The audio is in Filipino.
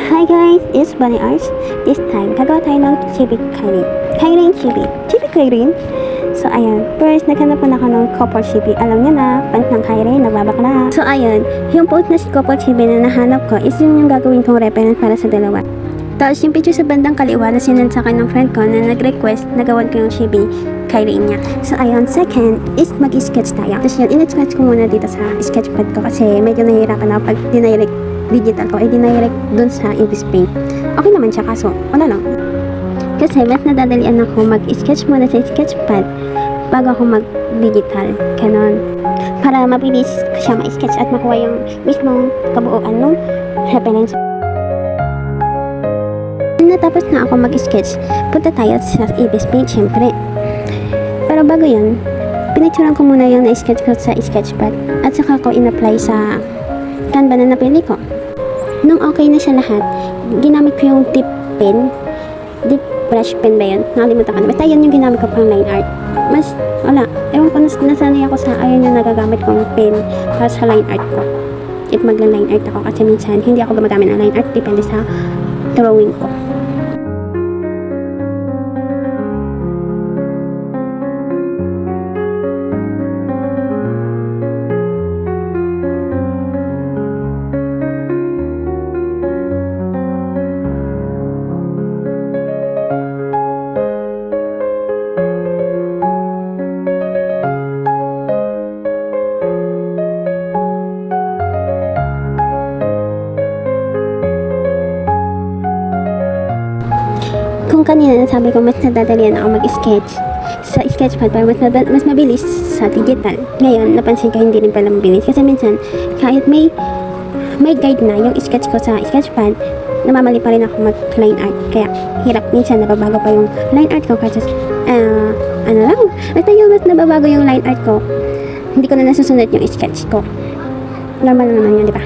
Hi guys, it's Bunny Arts. This time, gagawa tayo ng chibi Kairin. Kairin chibi. Chibi Kairin. So ayan, first naghanap na ako ng couple chibi. Alam niyo na, pant ng Kairin, nagbabakla. So ayan, yung post na si couple chibi na nahanap ko is yung gagawin kong reference para sa dalawa. Tapos yung picture sa bandang kaliwa na sinend sa akin ng friend ko na nag-request na gawan ko yung chibi Kairin niya. So ayun, second is mag-sketch tayo. Tapos yun, in-sketch ko muna dito sa sketchpad ko kasi medyo nahihirapan ako pag dinirect digital ko, dinirect dun sa Invis Paint. Okay naman siya, kaso wala lang. Kasi mas nadadalian ako mag-sketch muna sa sketchpad bago ako mag-digital. Ganon. Para mabilis siya ma-sketch at makuha yung mismong kabuuan ng reference. Natapos na ako mag-sketch, punta tayo sa Invis Paint, syempre. Pero bago yun, pinicturean ko muna yung na-sketch ko sa sketchpad at saka ko in-apply sa Canva na napili ko. Nung okay na siya lahat, ginamit ko yung tip pen. Deep brush pen ba yun? Nakalimutan ko na. Basta yun yung ginamit ko pang line art. Mas, wala. Ewan ko, nasanay ako sa ayun yung nagagamit kong pen para sa line art ko. If magla-line art ako kasi minsan hindi ako gumagamit ng line art. Depende sa drawing ko. Kung kanina sabi ko mas nadadalian ako mag-sketch sa sketchpad para mas mabilis sa digital. Ngayon, napansin ko hindi rin pala mabilis kasi minsan kahit may guide na yung sketch ko sa sketchpad, namamali pa rin ako mag-line art. Kaya hirap minsan, nababago pa yung line art ko kasi basta yung mas nababago yung line art ko, hindi ko na nasusunod yung sketch ko. Normal naman yun, di ba?